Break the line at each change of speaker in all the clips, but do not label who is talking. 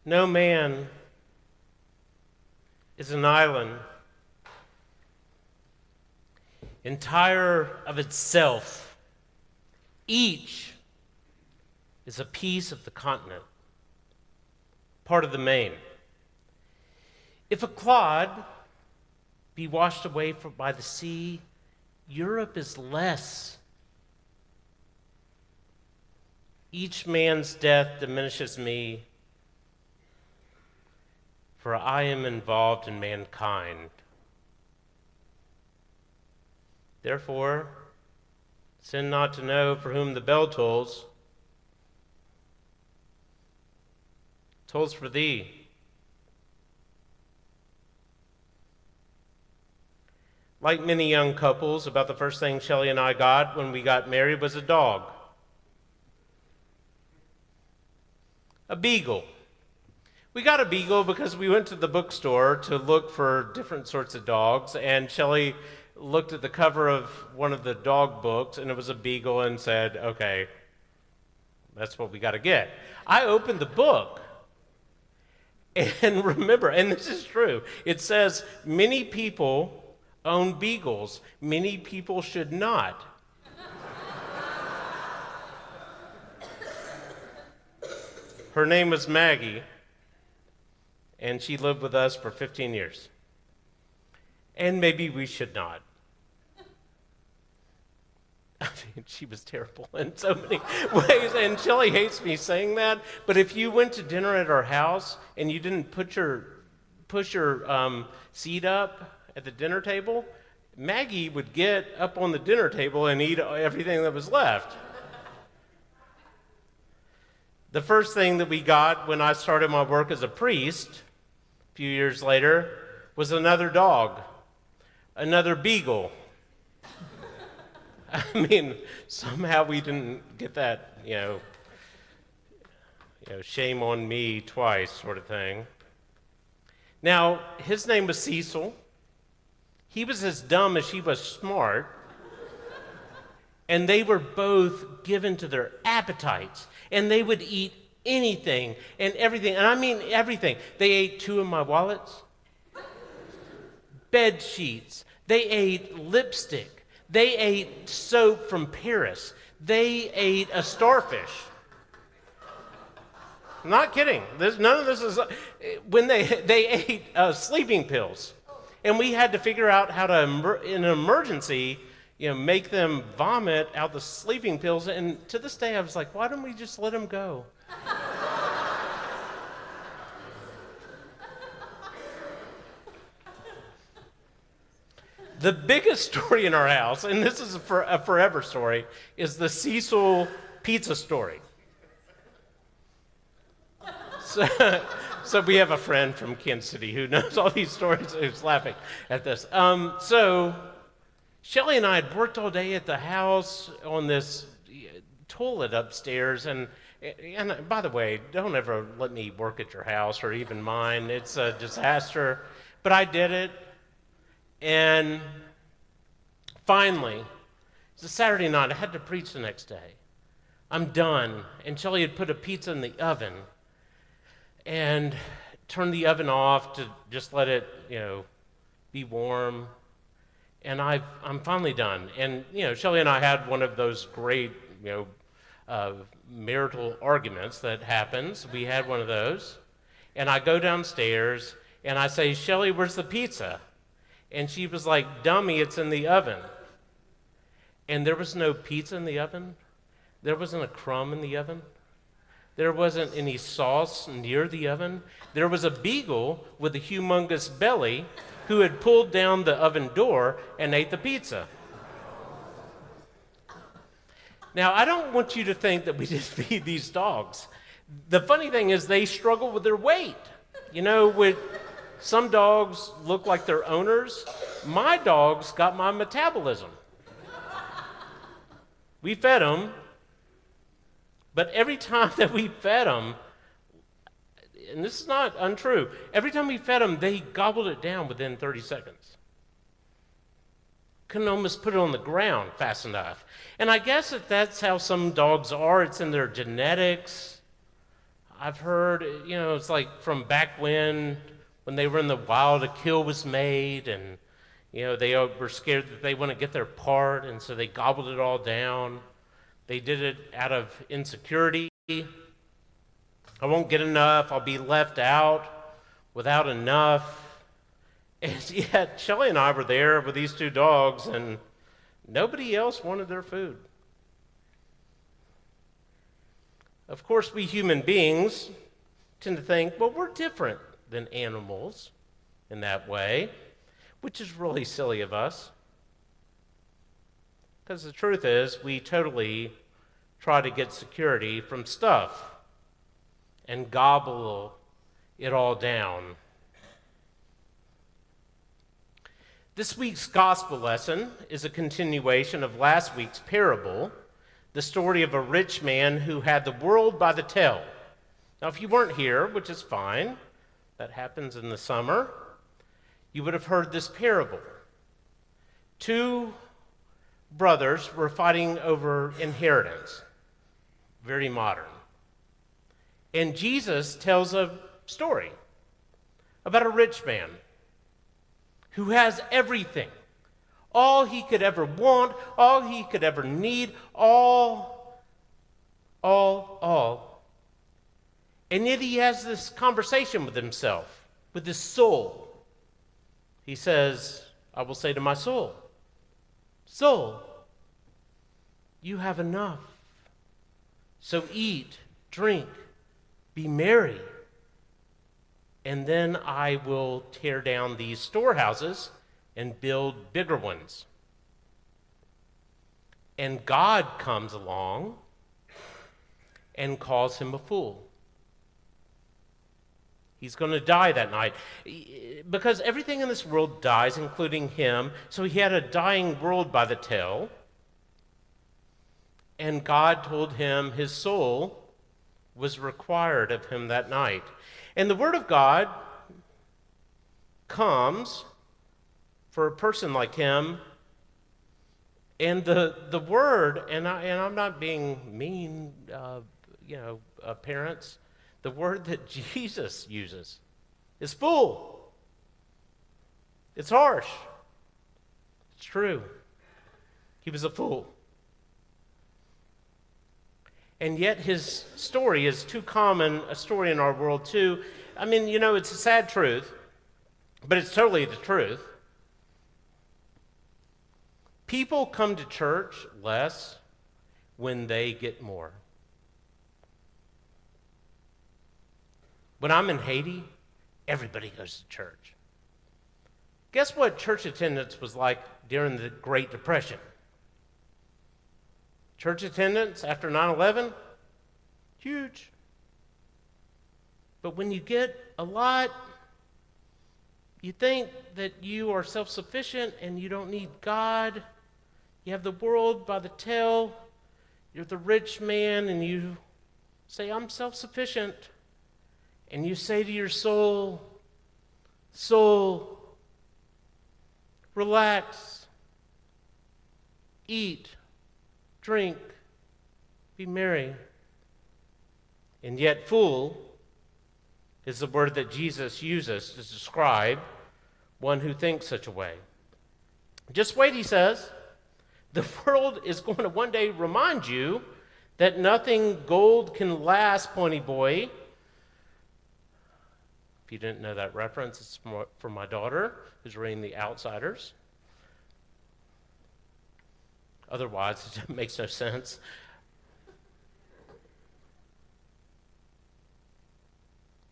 No man is an island, entire of itself. Each is a piece of the continent, part of the main. If a clod be washed away by the sea, Europe is less. Each man's death diminishes me, for I am involved in mankind. Therefore, sin not to know for whom the bell tolls. Tolls for thee. Like many young couples, about the first thing Shelley and I got when we got married was a dog. A beagle. We got a beagle because we went to the bookstore to look for different sorts of dogs, and Shelley looked at the cover of one of the dog books, and it was a beagle, and said, okay, that's what we got to get. I opened the book, and remember, and this is true, it says many people own beagles. Many people should not. Her name was Maggie, and she lived with us for 15 years. And maybe we should not. I mean, she was terrible in so many ways, and Shelley hates me saying that, but if you went to dinner at our house and you didn't push your seat up at the dinner table, Maggie would get up on the dinner table and eat everything that was left. The first thing that we got when I started my work as a priest, a few years later, was another dog, another beagle. I mean, somehow we didn't get that, shame on me twice sort of thing. Now, his name was Cecil. He was as dumb as he was smart. And they were both given to their appetites. And they would eat anything and everything. And I mean everything. They ate 2 of my wallets, bed sheets. They ate lipstick. They ate soap from Paris. They ate a starfish. I'm not kidding. None of this is... When they ate sleeping pills. And we had to figure out how to, in an emergency, make them vomit out the sleeping pills. And to this day, I was like, why don't we just let them go? The biggest story in our house, and this is a forever story, is the Cecil pizza story. So we have a friend from Kansas City who knows all these stories, who's laughing at this. So Shelley and I had worked all day at the house on this toilet upstairs, and by the way, don't ever let me work at your house or even mine. It's a disaster. But I did it, and finally, it's a Saturday night. I had to preach the next day. I'm done, and Shelley had put a pizza in the oven and turned the oven off to just let it, be warm. And I'm finally done. And, Shelley and I had one of those great, marital arguments that happens. We had one of those. And I go downstairs, and I say, Shelley, where's the pizza? And she was like, dummy, it's in the oven. And there was no pizza in the oven. There wasn't a crumb in the oven. There wasn't any sauce near the oven. There was a beagle with a humongous belly who had pulled down the oven door and ate the pizza. Now, I don't want you to think that we just feed these dogs. The funny thing is they struggle with their weight. With some dogs look like their owners. My dogs got my metabolism. We fed them, but every time that we fed them, and this is not untrue, every time we fed them, they gobbled it down within 30 seconds. Couldn't almost put it on the ground fast enough. And I guess that's how some dogs are. It's in their genetics. I've heard, it's like from back when they were in the wild, a kill was made, and, they were scared that they wouldn't get their part, and so they gobbled it all down. They did it out of insecurity. I won't get enough. I'll be left out without enough. And yet, Shelley and I were there with these two dogs, and nobody else wanted their food. Of course, we human beings tend to think, well, we're different than animals in that way, which is really silly of us. Because the truth is, we totally try to get security from stuff and gobble it all down. This week's gospel lesson is a continuation of last week's parable, the story of a rich man who had the world by the tail. Now, if you weren't here, which is fine, that happens in the summer, you would have heard this parable. Two brothers were fighting over inheritance. Very modern. And Jesus tells a story about a rich man who has everything. All he could ever want, all he could ever need, all. And yet he has this conversation with himself, with his soul. He says, I will say to my soul, soul, you have enough. So eat, drink, be merry. And then I will tear down these storehouses and build bigger ones. And God comes along and calls him a fool. He's going to die that night because everything in this world dies, including him. So he had a dying world by the tail. And God told him his soul was required of him that night. And the word of God comes for a person like him. And the word, and I'm not being mean, parents, the word that Jesus uses is fool. It's harsh. It's true. He was a fool. And yet his story is too common a story in our world too. I mean, it's a sad truth, but it's totally the truth. People come to church less when they get more. When I'm in Haiti, everybody goes to church. Guess what church attendance was like during the Great Depression? Church attendance after 9/11? Huge. But when you get a lot, you think that you are self-sufficient and you don't need God. You have the world by the tail. You're the rich man and you say, I'm self-sufficient. And you say to your soul, soul, relax, eat, drink, be merry. And yet fool is the word that Jesus uses to describe one who thinks such a way. Just wait, he says. The world is going to one day remind you that nothing gold can last, pointy boy. If you didn't know that reference, it's for my daughter who's reading The Outsiders. Otherwise, it makes no sense.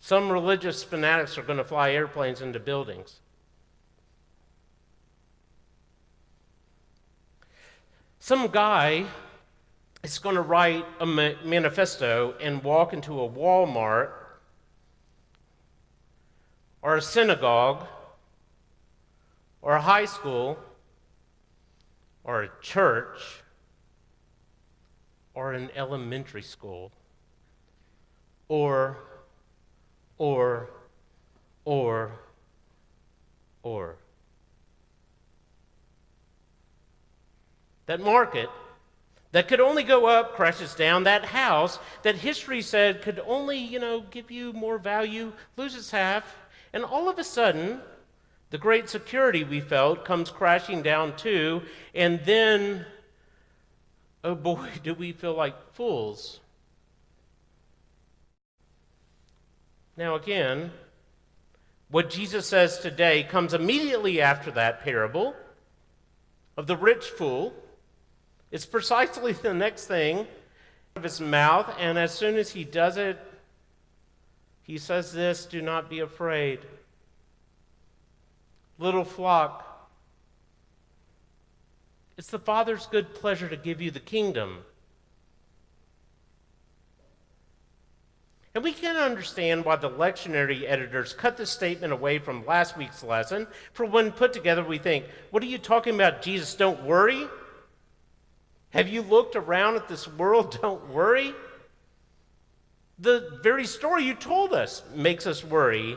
Some religious fanatics are going to fly airplanes into buildings. Some guy is going to write a manifesto and walk into a Walmart or a synagogue or a high school or a church or an elementary school or That market, that could only go up, crashes down. That house that history said could only, give you more value, loses half. And all of a sudden, the great security we felt comes crashing down too. And then, oh boy, do we feel like fools. Now again, what Jesus says today comes immediately after that parable of the rich fool. It's precisely the next thing out of his mouth, and as soon as he does it, he says this, "Do not be afraid. Little flock, it's the Father's good pleasure to give you the kingdom." And we can understand why the lectionary editors cut this statement away from last week's lesson. For when put together, we think, what are you talking about, Jesus? Don't worry? Have you looked around at this world? Don't worry? The very story you told us makes us worry.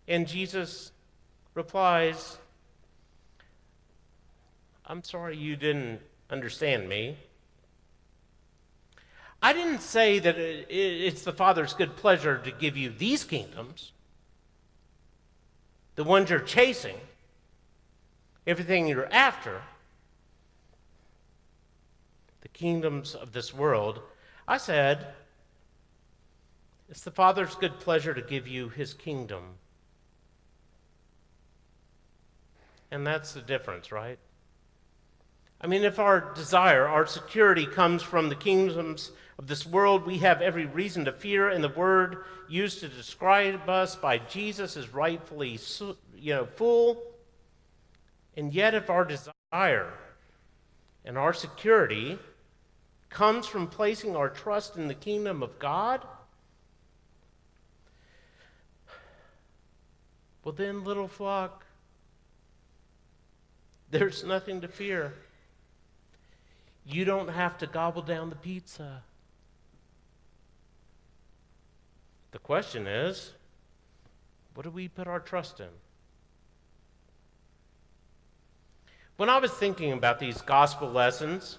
And Jesus replies, I'm sorry you didn't understand me. I didn't say that it's the Father's good pleasure to give you these kingdoms, the ones you're chasing, everything you're after, the kingdoms of this world. I said, it's the Father's good pleasure to give you his kingdom. And that's the difference, right? I mean, if our desire, our security comes from the kingdoms of this world, we have every reason to fear, and the word used to describe us by Jesus is rightfully, full. And yet, if our desire and our security comes from placing our trust in the kingdom of God, well then, little flock, there's nothing to fear. You don't have to gobble down the pizza. The question is, what do we put our trust in? When I was thinking about these gospel lessons,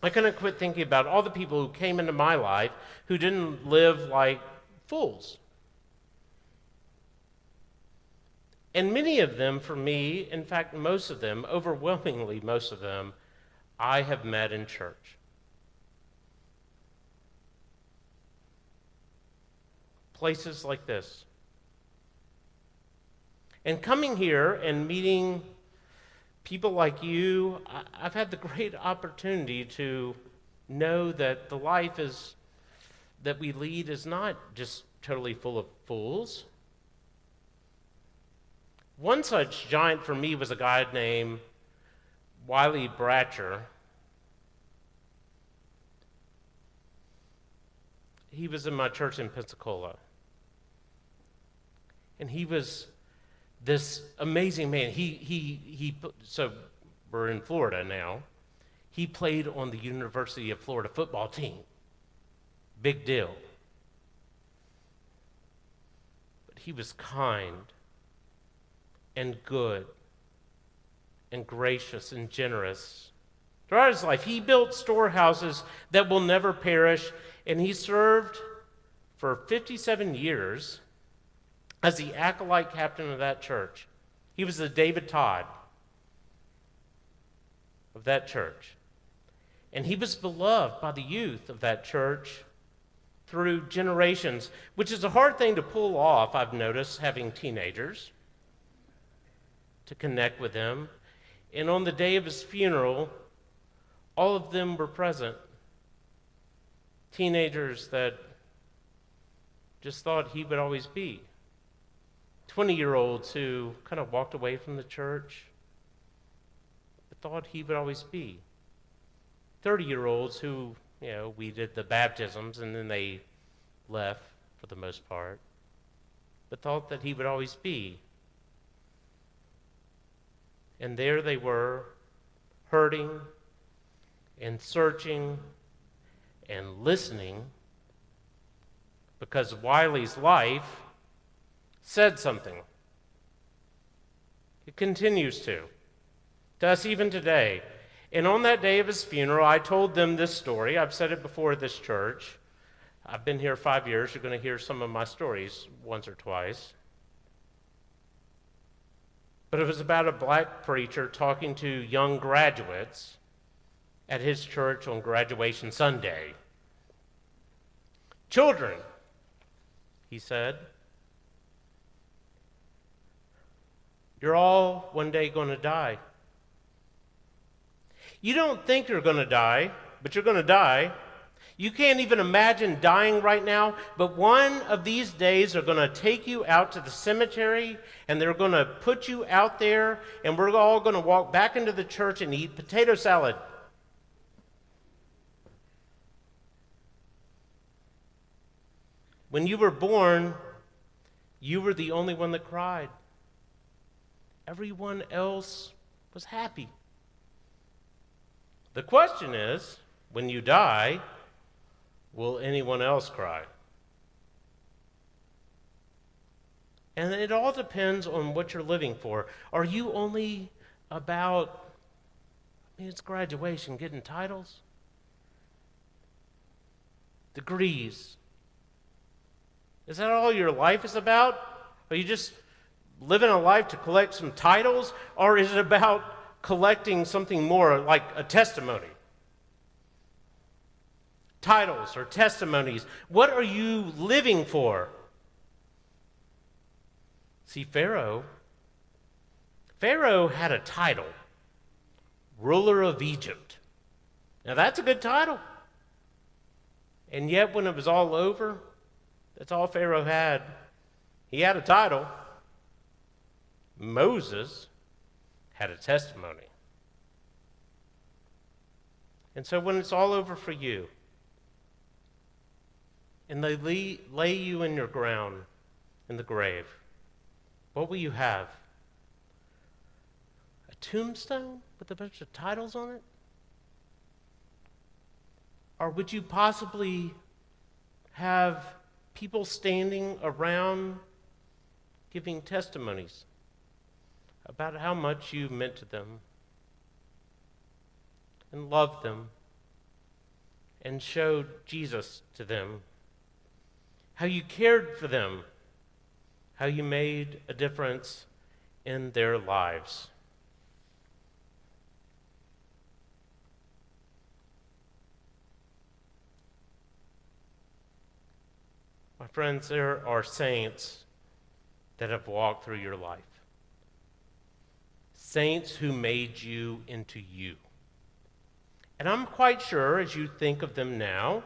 I couldn't quit thinking about all the people who came into my life who didn't live like fools. And many of them, for me, in fact, most of them, overwhelmingly most of them, I have met in church. Places like this. And coming here and meeting people like you, I've had the great opportunity to know that the life that we lead is not just totally full of fools. One such giant for me was a guy named Wiley Bratcher. He was in my church in Pensacola. And he was this amazing man. So we're in Florida now. He played on the University of Florida football team. Big deal. But he was kind and good and gracious and generous. Throughout his life, he built storehouses that will never perish, and he served for 57 years as the acolyte captain of that church. He was the David Todd of that church. And he was beloved by the youth of that church through generations, which is a hard thing to pull off, I've noticed, having teenagers, to connect with them. And on the day of his funeral, all of them were present. Teenagers that just thought he would always be. 20-year-olds who kind of walked away from the church but thought he would always be. 30-year-olds who, we did the baptisms and then they left for the most part, but thought that he would always be. And there they were, hurting and searching and listening, because Wiley's life said something. It continues to. to us even today. And on that day of his funeral, I told them this story. I've said it before at this church. I've been here 5 years. You're going to hear some of my stories once or twice. But it was about a black preacher talking to young graduates at his church on graduation Sunday. "Children," he said, "you're all one day going to die. You don't think you're going to die, but you're going to die. You can't even imagine dying right now, but one of these days they're going to take you out to the cemetery and they're going to put you out there and we're all going to walk back into the church and eat potato salad. When you were born, you were the only one that cried. Everyone else was happy. The question is, when you die, will anyone else cry?" And it all depends on what you're living for. Are you only about, it's graduation, getting titles, degrees? Is that all your life is about? Are you just living a life to collect some titles? Or is it about collecting something more, like a testimony? Titles or testimonies. What are you living for? See, Pharaoh had a title, ruler of Egypt. Now that's a good title. And yet when it was all over, that's all Pharaoh had. He had a title. Moses had a testimony. And so when it's all over for you, and they lay you in your ground, in the grave, what will you have? A tombstone with a bunch of titles on it? Or would you possibly have people standing around giving testimonies about how much you meant to them and loved them and showed Jesus to them, how you cared for them, how you made a difference in their lives? My friends, there are saints that have walked through your life. Saints who made you into you. And I'm quite sure, as you think of them now,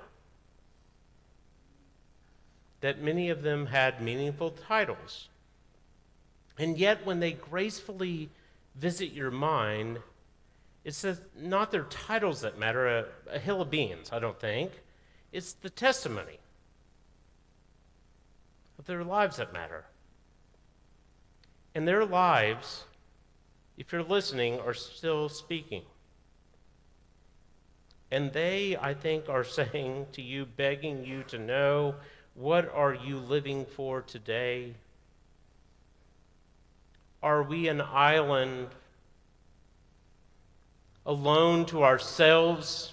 that many of them had meaningful titles. And yet, when they gracefully visit your mind, it's not their titles that matter, a hill of beans, I don't think. It's the testimony of their lives that matter. And their lives, if you're listening, are still speaking. And they, I think, are saying to you, begging you to know, what are you living for today? Are we an island alone to ourselves,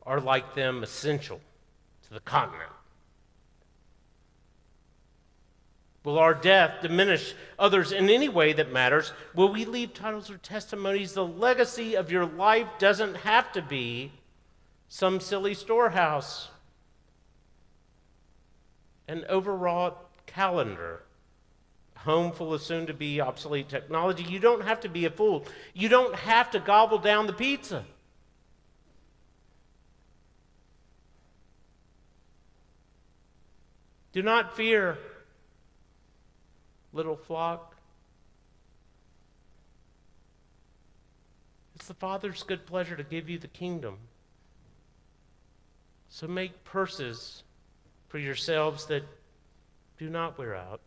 or like them, essential to the continent? Will our death diminish others in any way that matters? Will we leave titles or testimonies? The legacy of your life doesn't have to be some silly storehouse, an overwrought calendar, a home full of soon-to-be obsolete technology. You don't have to be a fool. You don't have to gobble down the pizza. Do not fear, little flock. It's the Father's good pleasure to give you the kingdom. So make purses for yourselves that do not wear out,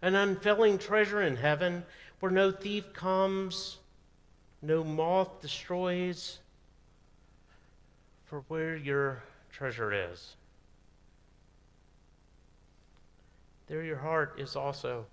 an unfailing treasure in heaven where no thief comes, no moth destroys, for where your treasure is, there your heart is also.